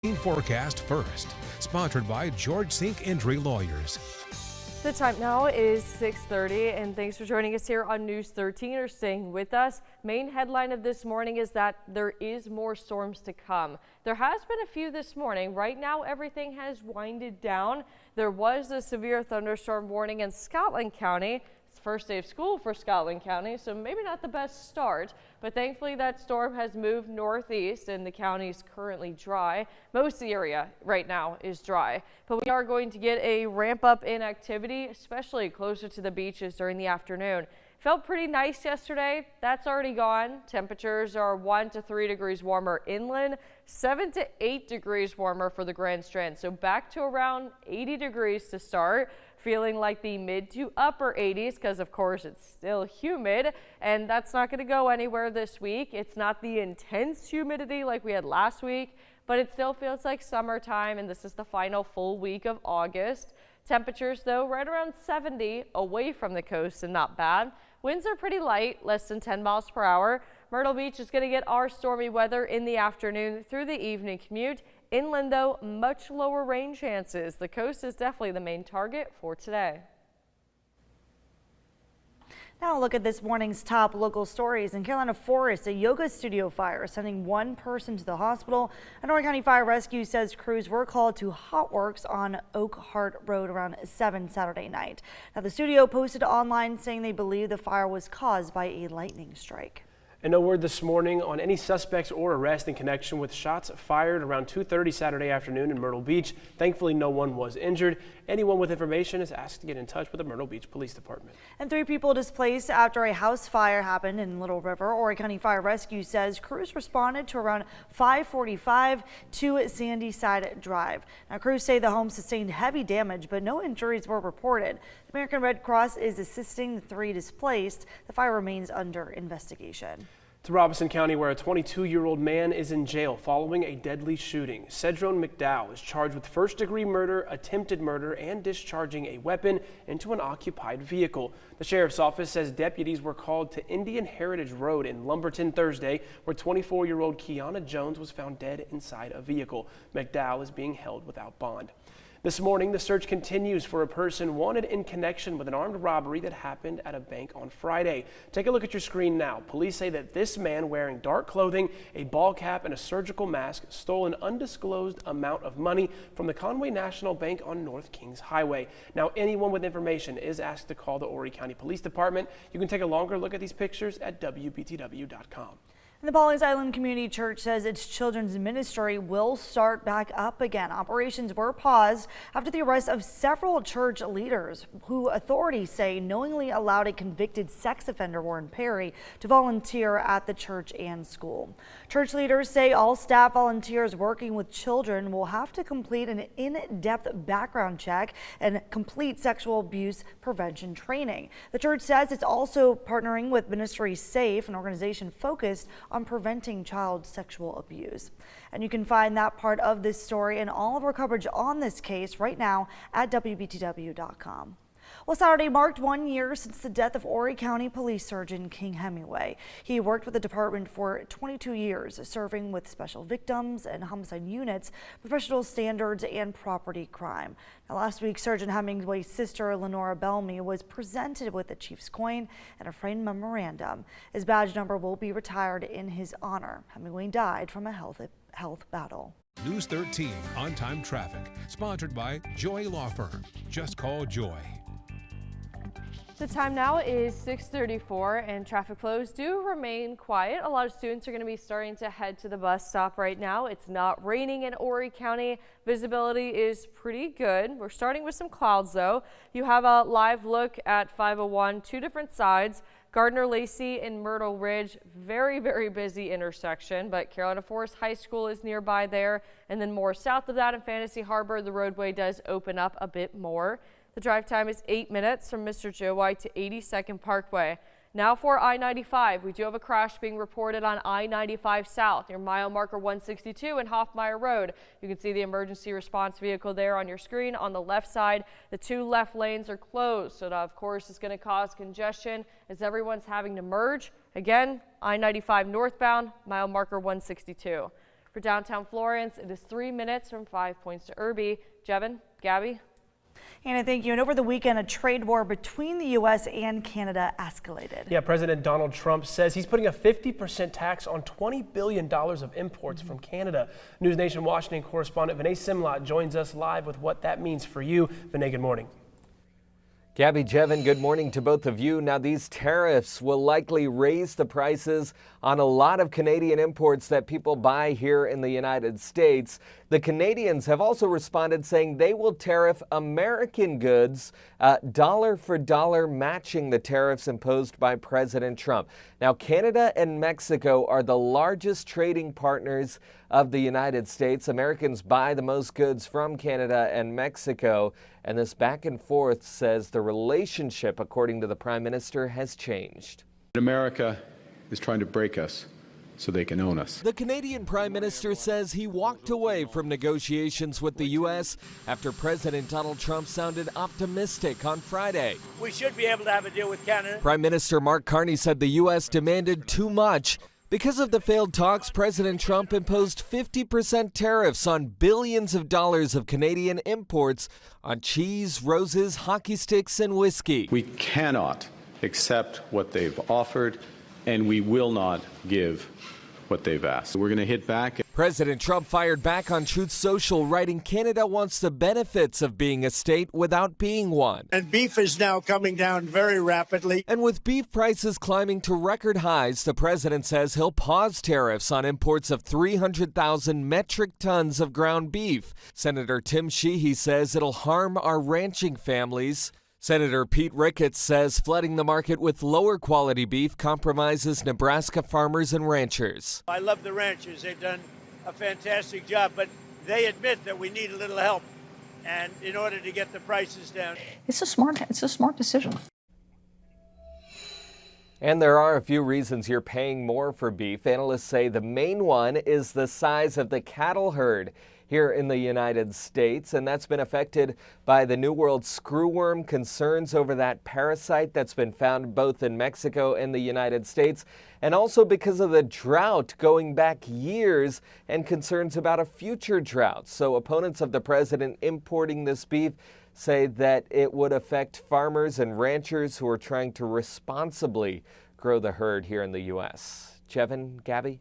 Forecast first, sponsored by George Sink Injury Lawyers. The time now is 6:30, and thanks for joining us here on News 13 or staying with us. Main headline of this morning is that there is more storms to come. There has been a few this morning. Right now, everything has winded down. There was a severe thunderstorm warning in Scotland County. It's the first day of school for Scotland County, so maybe not the best start, but thankfully that storm has moved northeast and the county is currently dry. Most of the area right now is dry, but we are going to get a ramp up in activity, especially closer to the beaches during the afternoon. Felt pretty nice yesterday. That's already gone. Temperatures are 1 to 3 degrees warmer inland, 7 to 8 degrees warmer for the Grand Strand. So back to around 80 degrees to start. Feeling like the mid to upper 80s because of course it's still humid, and that's not going to go anywhere this week. It's not the intense humidity like we had last week, but it still feels like summertime, and this is the final full week of August. Temperatures though right around 70 away from the coast and not bad. Winds are pretty light, less than 10 miles per hour. Myrtle Beach is going to get our stormy weather in the afternoon through the evening commute. Inland, though, much lower rain chances. The coast is definitely the main target for today. Now look at this morning's top local stories. In Carolina Forest, a yoga studio fire sending one person to the hospital. An Horry County Fire Rescue says crews were called to Hot Works on Oak Heart Road around 7 Saturday night. Now the studio posted online saying they believe the fire was caused by a lightning strike. And no word this morning on any suspects or arrests in connection with shots fired around 2:30 Saturday afternoon in Myrtle Beach. Thankfully, no one was injured. Anyone with information is asked to get in touch with the Myrtle Beach Police Department. And 3 people displaced after a house fire happened in Little River. Horry County Fire Rescue says crews responded to around 5:45 to Sandy Side Drive. Now crews say the home sustained heavy damage, but no injuries were reported. The American Red Cross is assisting the 3 displaced. The fire remains under investigation. To Robeson County, where a 22-year-old man is in jail following a deadly shooting. Cedrone McDowell is charged with first-degree murder, attempted murder, and discharging a weapon into an occupied vehicle. The sheriff's office says deputies were called to Indian Heritage Road in Lumberton Thursday, where 24-year-old Kiana Jones was found dead inside a vehicle. McDowell is being held without bond. This morning, the search continues for a person wanted in connection with an armed robbery that happened at a bank on Friday. Take a look at your screen now. Police say that this man wearing dark clothing, a ball cap, and a surgical mask stole an undisclosed amount of money from the Conway National Bank on North Kings Highway. Now, anyone with information is asked to call the Horry County Police Department. You can take a longer look at these pictures at WBTW.com. And the Pawleys Island Community Church says its children's ministry will start back up again. Operations were paused after the arrest of several church leaders who authorities say knowingly allowed a convicted sex offender, Warren Perry, to volunteer at the church and school. Church leaders say all staff volunteers working with children will have to complete an in-depth background check and complete sexual abuse prevention training. The church says it's also partnering with Ministry Safe, an organization focused on preventing child sexual abuse. And you can find that part of this story and all of our coverage on this case right now at WBTW.com. Well, Saturday marked 1 year since the death of Horry County Police Surgeon King Hemingway. He worked with the department for 22 years, serving with special victims and homicide units, professional standards, and property crime. Now, last week, Surgeon Hemingway's sister, Lenora Bellamy, was presented with the Chief's coin and a framed memorandum. His badge number will be retired in his honor. Hemingway died from a health battle. News 13 on-time traffic, sponsored by Joy Law Firm. Just call Joy. The time now is 6:34 and traffic flows do remain quiet. A lot of students are going to be starting to head to the bus stop right now. It's not raining in Horry County. Visibility is pretty good. We're starting with some clouds though. You have a live look at 501, 2 different sides. Gardner Lacey and Myrtle Ridge, very busy intersection, but Carolina Forest High School is nearby there. And then more south of that in Fantasy Harbor, the roadway does open up a bit more. The drive time is 8 minutes from Mr. Joe White to 82nd Parkway. Now for I-95, we do have a crash being reported on I-95 South near mile marker 162 and Hoffmeyer Road. You can see the emergency response vehicle there on your screen on the left side. The 2 left lanes are closed, so that of course is going to cause congestion as everyone's having to merge. Again, I-95 northbound, mile marker 162. For downtown Florence, it is 3 minutes from 5 Points to Irby. Jevin, Gabby. Hannah, thank you. And over the weekend, a trade war between the U.S. and Canada escalated. Yeah, President Donald Trump says he's putting a 50% tax on $20 billion of imports from Canada. News Nation Washington correspondent Vinay Simlot joins us live with what that means for you. Vinay, good morning. Gabby, Jevin, good morning to both of you. Now, these tariffs will likely raise the prices on a lot of Canadian imports that people buy here in the United States. The Canadians have also responded saying they will tariff American goods, dollar for dollar, matching the tariffs imposed by President Trump. Now, Canada and Mexico are the largest trading partners of the United States. Americans buy the most goods from Canada and Mexico, and this back and forth says the relationship, according to the Prime Minister, has changed. America is trying to break us so they can own us. The Canadian Prime Minister says he walked away from negotiations with the U.S. after President Donald Trump sounded optimistic on Friday. We should be able to have a deal with Canada. Prime Minister Mark Carney said the U.S. demanded too much. Because of the failed talks, President Trump imposed 50% tariffs on billions of dollars of Canadian imports on cheese, roses, hockey sticks, and whiskey. We cannot accept what they've offered, and we will not give what they've asked. We're going to hit back. President Trump fired back on Truth Social, writing Canada wants the benefits of being a state without being one. And beef is now coming down very rapidly. And with beef prices climbing to record highs, the president says he'll pause tariffs on imports of 300,000 metric tons of ground beef. Senator Tim Sheehy says it'll harm our ranching families. Senator Pete Ricketts says flooding the market with lower quality beef compromises Nebraska farmers and ranchers. I love the ranchers. They've done a fantastic job, but they admit that we need a little help, and in order to get the prices down. It's a smart decision. And there are a few reasons you're paying more for beef. Analysts say the main one is the size of the cattle herd here in the United States, and that's been affected by the New World screwworm, concerns over that parasite that's been found both in Mexico and the United States, and also because of the drought going back years and concerns about a future drought. So opponents of the president importing this beef say that it would affect farmers and ranchers who are trying to responsibly grow the herd here in the U.S. Jevin, Gabby?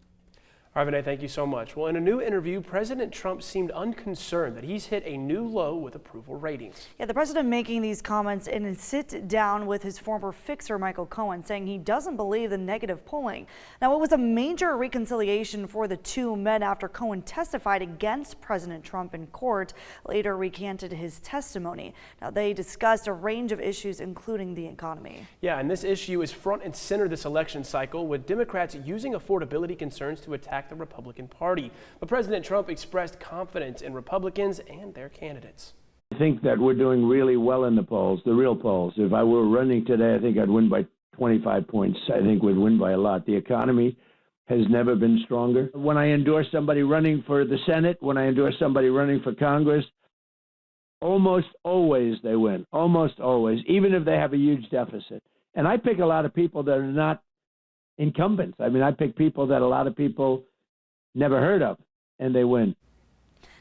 All right, Vinay, thank you so much. Well, in a new interview, President Trump seemed unconcerned that he's hit a new low with approval ratings. Yeah, the president making these comments in a sit down with his former fixer, Michael Cohen, saying he doesn't believe the negative polling. Now, it was a major reconciliation for the two men after Cohen testified against President Trump in court, later recanted his testimony. Now, they discussed a range of issues, including the economy. Yeah, and this issue is front and center this election cycle, with Democrats using affordability concerns to attack the Republican Party. But President Trump expressed confidence in Republicans and their candidates. I think that we're doing really well in the polls, the real polls. If I were running today, I think I'd win by 25 points. I think we'd win by a lot. The economy has never been stronger. When I endorse somebody running for the Senate, when I endorse somebody running for Congress, almost always they win. Almost always, even if they have a huge deficit. And I pick a lot of people that are not incumbents. I mean, I pick people that a lot of people never heard of, and they win.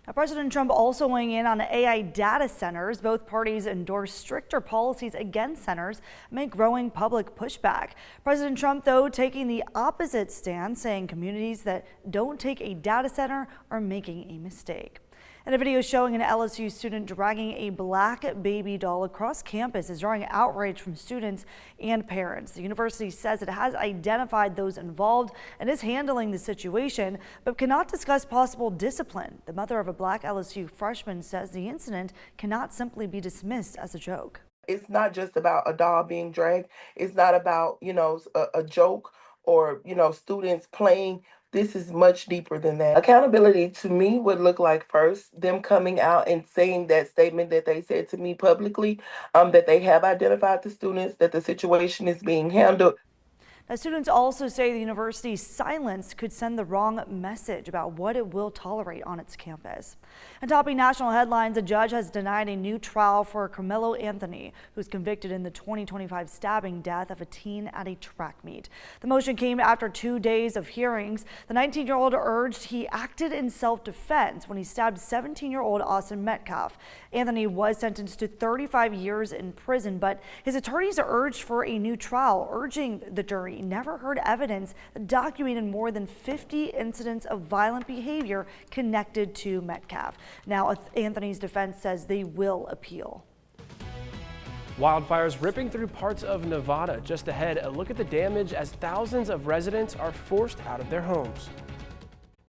Now, President Trump also weighing in on AI data centers. Both parties endorse stricter policies against centers amid growing public pushback. President Trump, though, taking the opposite stance, saying communities that don't take a data center are making a mistake. And a video showing an LSU student dragging a black baby doll across campus is drawing outrage from students and parents. The university says it has identified those involved and is handling the situation, but cannot discuss possible discipline. The mother of a black LSU freshman says the incident cannot simply be dismissed as a joke. It's not just about a doll being dragged. It's not about, a joke or, students playing. This is much deeper than that. Accountability to me would look like, first, them coming out and saying that statement that they said to me publicly, that they have identified the students, that the situation is being handled. Now, students also say the university's silence could send the wrong message about what it will tolerate on its campus. And topping national headlines, a judge has denied a new trial for Carmelo Anthony, who's convicted in the 2025 stabbing death of a teen at a track meet. The motion came after 2 days of hearings. The 19-year-old urged he acted in self-defense when he stabbed 17-year-old Austin Metcalf. Anthony was sentenced to 35 years in prison, but his attorneys urged for a new trial, urging the jury never heard evidence that documented more than 50 incidents of violent behavior connected to Metcalf. Now, Anthony's defense says they will appeal. Wildfires ripping through parts of Nevada. Just ahead, a look at the damage as thousands of residents are forced out of their homes.